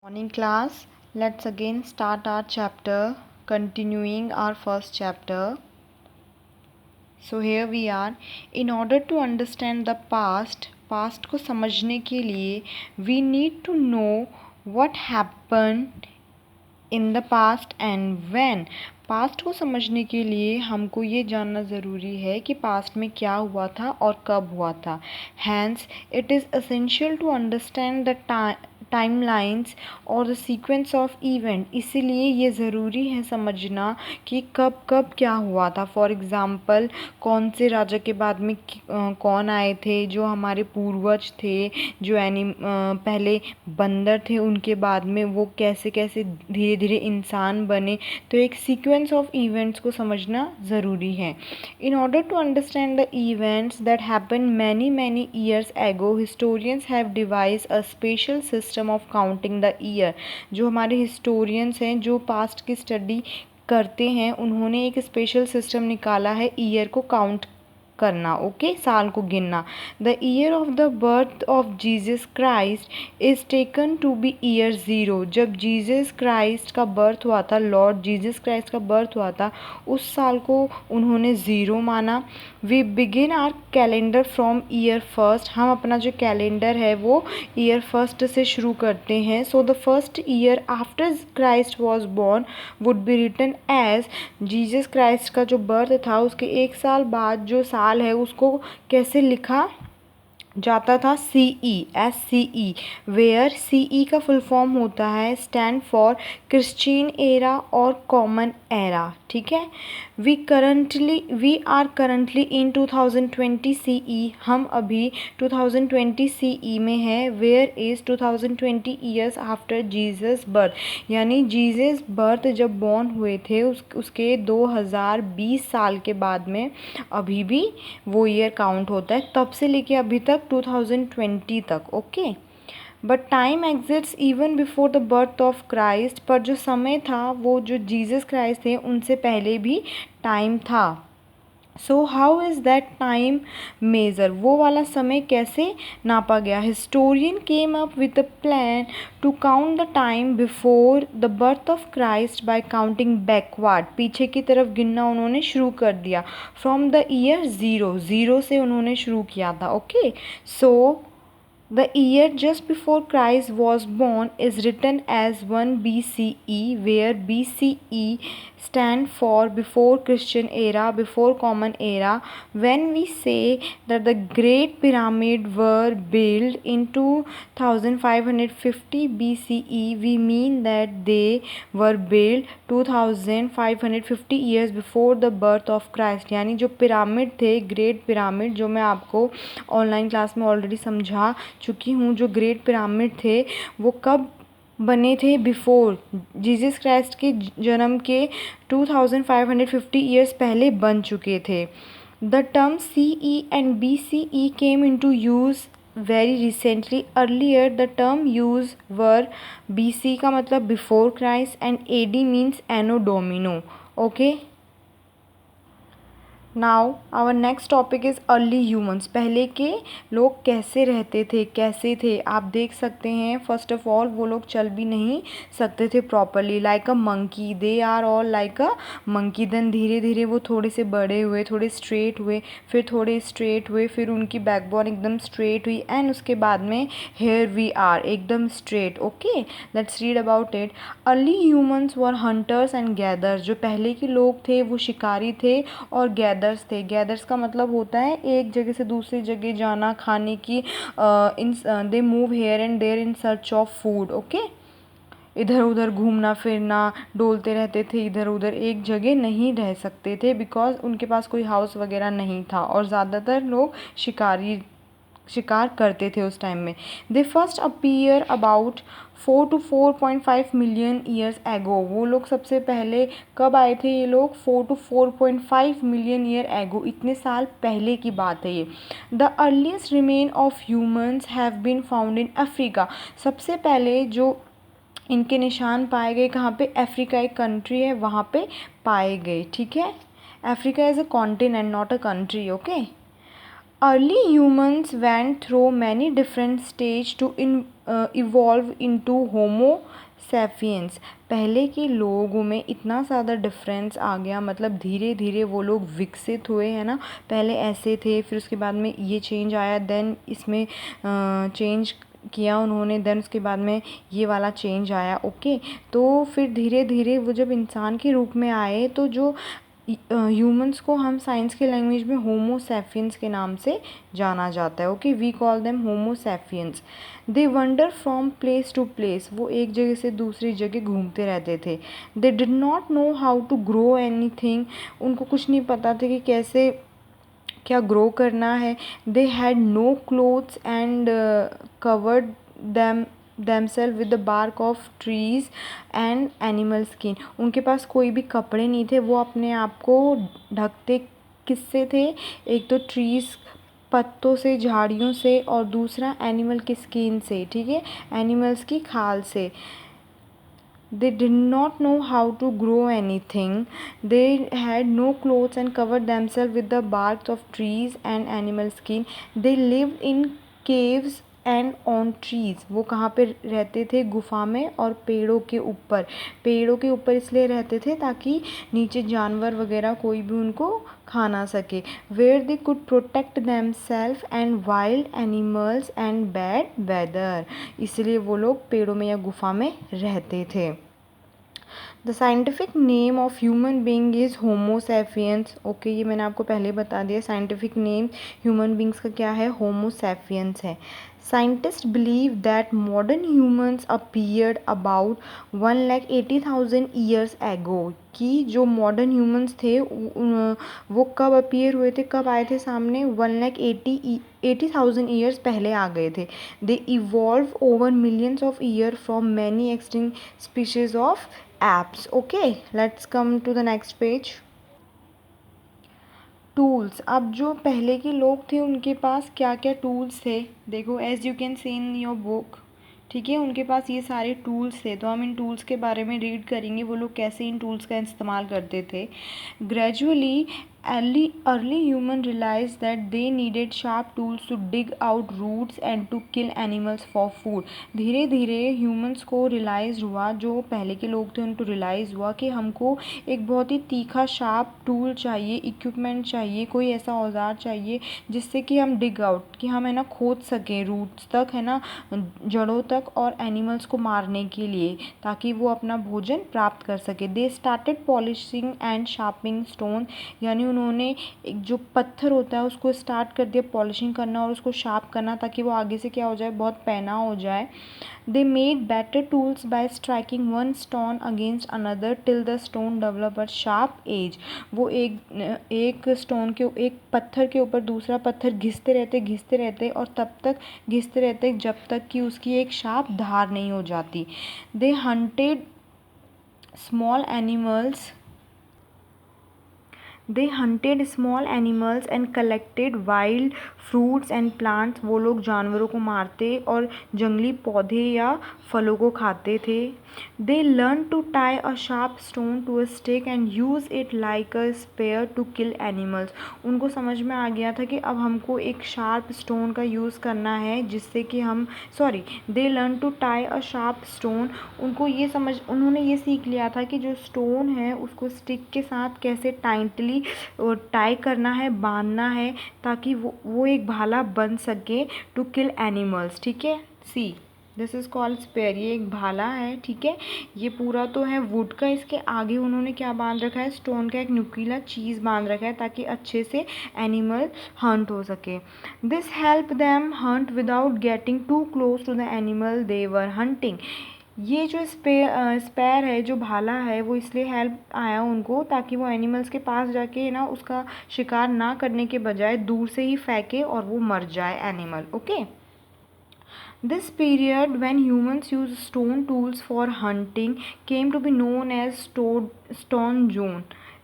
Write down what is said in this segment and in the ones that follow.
Morning class, let's again start our chapter, continuing our first chapter. So here we are. In order to understand the past को समझने के लिए we need to know what happened in the past and when. Past को समझने के लिए हमको ये जानना ज़रूरी है कि पास्ट में क्या हुआ था और कब हुआ था. Hence, it is essential to understand the timelines और द सीक्वेंस ऑफ इवेंट. इसीलिए ये ज़रूरी है समझना कि कब कब क्या हुआ था. फॉर एग्ज़ाम्पल, कौन से राजा के बाद में कौन आए थे, जो हमारे पूर्वज थे, जो पहले बंदर थे, उनके बाद में वो कैसे कैसे धीरे धीरे इंसान बने. तो एक सीक्वेंस ऑफ इवेंट्स को समझना ज़रूरी है. In order to understand the events that happen many years ago, historians have devise a special system of counting the year. जो हमारे हिस्टोरियंस हैं, जो पास्ट की स्टडी करते हैं, उन्होंने एक स्पेशल सिस्टम निकाला है ईयर को काउंट करना. ओके, साल को गिनना. The year of the birth of Jesus Christ is taken to be year 0. जब जीसस क्राइस्ट का बर्थ हुआ था, लॉर्ड जीसस क्राइस्ट का बर्थ हुआ था, उस साल को उन्होंने 0 माना. We begin our calendar from year first. हम अपना जो कैलेंडर है वो ईयर फर्स्ट से शुरू करते हैं. So the first year after Christ was born would be written as. Jesus Christ का जो बर्थ था उसके 1 साल बाद जो साल है उसको कैसे लिखा जाता था? CE, वेयर CE का फुल फॉर्म होता है स्टैंड फॉर क्रिश्चियन एरा और कॉमन एरा. ठीक है. We are currently in 2020 CE. हम अभी 2020 CE में हैं. Where is 2020 years after Jesus birth. यानी जीसस बर्थ जब बॉर्न हुए थे उसके 2020 साल के बाद में अभी भी वो ईयर काउंट होता है, तब से लेके अभी तक 2020 तक. Okay. But time exits even before the birth of Christ. पर जो समय था वो जो जीसस क्राइस्ट थे उनसे पहले भी टाइम था. So how is that time measure. वो वाला समय कैसे नापा गया? Historian came up with a plan to count the time before the birth of Christ by counting backward. पीछे की तरफ गिनना उन्होंने शुरू कर दिया. फ्रॉम द ईयर 0 से उन्होंने शुरू किया था. Okay. So the year just before Christ was born is written as 1 BCE, where BCE stand for before Christian era, before common era. When we say that the Great Pyramid were built in 2550 BCE, we mean that they were built 2550 years before the birth of Christ. यानी जो pyramid थे, great pyramid, जो मैं आपको online class में already समझा चुकी हूँ, जो ग्रेट पिरामिड थे वो कब बने थे? बिफोर जीसस क्राइस्ट के जन्म के 2550 ईयर्स पहले बन चुके थे. The term CE and BCE came into use very recently. Earlier the term used were BC का मतलब before Christ and AD means anno domino. Okay. Now our next topic is early humans. पहले के लोग कैसे रहते थे, कैसे थे? आप देख सकते हैं, फर्स्ट ऑफ ऑल वो लोग चल भी नहीं सकते थे properly. Like a monkey, they are all like a monkey. Then धीरे धीरे वो थोड़े से बड़े हुए, थोड़े स्ट्रेट हुए, फिर थोड़े स्ट्रेट हुए, फिर उनकी बैकबोन एकदम स्ट्रेट हुई, एंड उसके बाद में हेयर वी आर एकदम straight. Okay, let's read about it. Early humans were hunters and gathers. जो पहले के लोग थे वो शिकारी थे और गैदर्स थे. गैदर्स का मतलब होता है एक जगह से दूसरी जगह जाना, खाने की. They move here and there in search of food. Okay. इधर उधर घूमना फिरना, डोलते रहते थे इधर उधर, एक जगह नहीं रह सकते थे बिकॉज उनके पास कोई हाउस वगैरह नहीं था. और ज़्यादातर लोग शिकार करते थे उस टाइम में. They first appear about 4 to 4.5 million years ago. वो लोग सबसे पहले कब आए थे? ये लोग 4 to 4.5 मिलियन ईयर एगो, इतने साल पहले की बात है ये. The earliest remain of humans have been found in Africa. सबसे पहले जो इनके निशान पाए गए कहाँ पे? अफ्रीका एक कंट्री है, वहाँ पे पाए गए. ठीक है. Africa is a continent, not a country. Okay. Early humans went through many different stages to evolve into Homo sapiens. पहले के लोगों में इतना ज़्यादा डिफरेंस आ गया, मतलब धीरे धीरे वो लोग विकसित हुए, है ना. पहले ऐसे थे, फिर उसके बाद में ये चेंज आया, देन इसमें चेंज किया उन्होंने, देन उसके बाद में ये वाला चेंज आया. ओके, तो फिर धीरे धीरे वो जब इंसान के रूप में आए, तो जो ह्यूमंस को हम साइंस के लैंग्वेज में होमो सैपियंस के नाम से जाना जाता है. Okay, we call them Homo sapiens. They wander from place to place. वो एक जगह से दूसरी जगह घूमते रहते थे. They did not know how to grow anything. उनको कुछ नहीं पता था कि कैसे क्या ग्रो करना है. They had no clothes and covered them themselves with the bark of trees and animal skin. उनके पास कोई भी कपड़े नहीं थे, वो अपने आप को ढकते किससे थे? एक तो ट्रीज़, पत्तों से, झाड़ियों से, और दूसरा एनिमल की स्किन से. ठीक है, एनिमल्स की खाल से. They did not know how to grow anything. They had no clothes and covered themselves with the barks of trees and animal skin. They lived in caves and on trees. वो कहाँ पे रहते थे? गुफा में और पेड़ों के ऊपर. पेड़ों के ऊपर इसलिए रहते थे ताकि नीचे जानवर वगैरह कोई भी उनको खा ना सके. Where they could protect them self and wild animals and bad weather. इसलिए वो लोग पेड़ों में या गुफा में रहते थे. The scientific name of human being is Homo sapiens. Okay, ये मैंने आपको पहले बता दिया. साइंटिफिक नेम ह्यूमन बींग्स का क्या है? होमो सैपियंस है. Scientists believe that modern humans appeared about 1,80,000 years ago. कि जो मॉडर्न ह्यूमंस थे वो कब अपीयर हुए थे, कब आए थे सामने? 1,80,000 ईयर्स पहले आ गए थे. They evolve over millions of year from many extinct species of apes. Okay, let's come to the next page. Tools. अब जो पहले के लोग थे उनके पास क्या क्या टूल्स थे? देखो, as you can see in your book. ठीक है, उनके पास ये सारे टूल्स थे, तो हम इन टूल्स के बारे में रीड करेंगे, वो लोग कैसे इन टूल्स का इस्तेमाल करते थे. Gradually early human realized that they needed sharp tools to dig out roots and to kill animals for food. धीरे धीरे ह्यूमंस को रियलाइज़ हुआ, जो पहले के लोग थे उनको रियलाइज़ हुआ कि हमको एक बहुत ही तीखा शार्प टूल चाहिए, इक्विपमेंट चाहिए, कोई ऐसा औजार चाहिए जिससे कि हम डिग आउट, कि हम है ना खोद सकें रूट्स तक, है ना, जड़ों तक, और एनिमल्स को मारने के लिए, ताकि वो अपना भोजन प्राप्त कर सके. They started polishing and sharping stone. यानी उन्होंने एक जो पत्थर होता है उसको स्टार्ट कर दिया पॉलिशिंग करना और उसको शार्प करना, ताकि वो आगे से क्या हो जाए? बहुत पैना हो जाए. They made better tools by striking one stone against another till the stone develop a sharp edge. वो एक स्टोन के, एक पत्थर के ऊपर दूसरा पत्थर घिसते रहते और तब तक घिसते रहते जब तक कि उसकी एक शार्प धार नहीं हो जाती. They hunted small animals. They hunted small animals and collected wild fruits and plants. वो लोग जानवरों को मारते और जंगली पौधे या फलों को खाते थे. They learned to tie a sharp stone to a stick and use it like a spear to kill animals. उनको समझ में आ गया था कि अब हमको एक शार्प स्टोन का यूज़ करना है जिससे कि हम They learned to tie a sharp stone. उन्होंने ये सीख लिया था कि जो स्टोन है उसको स्टिक के साथ कैसे टाइटली टाई करना है, बांधना है, ताकि वो एक भाला बन सके टू किल एनिमल्स. ठीक है, see this is called spear. ये एक भाला है. ठीक है, ये पूरा तो है वुड का. इसके आगे उन्होंने क्या बांध रखा है? स्टोन का एक नुकीला चीज़ बांध रखा है ताकि अच्छे से एनिमल हंट हो सके. This help them hunt without getting too close to the animal they were hunting. ये जो स्पेयर है, जो भाला है, वो इसलिए हेल्प आया उनको ताकि वो एनिमल्स के पास जाके ना उसका शिकार ना करने के बजाय दूर से ही फेंके और वो मर जाए animal. Okay, this period when humans used stone tools for hunting came to be known as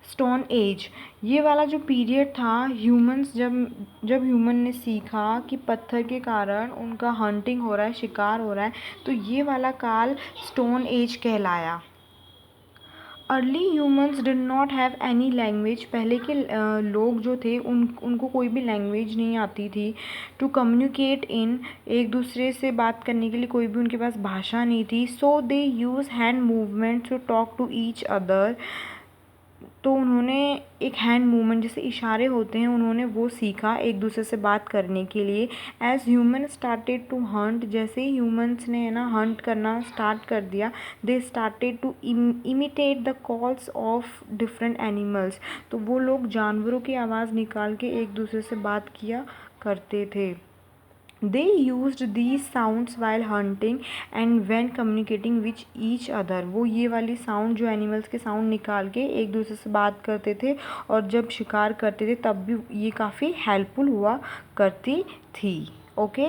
stone age. ये वाला जो पीरियड था, ह्यूमंस जब ह्यूमन ने सीखा कि पत्थर के कारण उनका हंटिंग हो रहा है, शिकार हो रहा है, तो ये वाला काल स्टोन एज कहलाया. Early humans did not have any language, पहले के लोग जो थे उनको कोई भी लैंग्वेज नहीं आती थी। टू कम्युनिकेट इन, एक दूसरे से बात करने के लिए कोई भी उनके पास भाषा नहीं थी। So they use hand movement to talk to each other, तो उन्होंने एक हैंड मूवमेंट जैसे इशारे होते हैं उन्होंने वो सीखा एक दूसरे से बात करने के लिए। As human started to hunt, जैसे ही ह्यूमन्स ने ना हंट करना स्टार्ट कर दिया, they started to imitate the calls of different animals, तो वो लोग जानवरों की आवाज़ निकाल के एक दूसरे से बात किया करते थे। They used these sounds while hunting and when communicating with each other, वो ये वाली साउंड जो एनिमल्स के साउंड निकाल के एक दूसरे से बात करते थे और जब शिकार करते थे तब भी ये काफ़ी हेल्पफुल हुआ करती थी। ओके।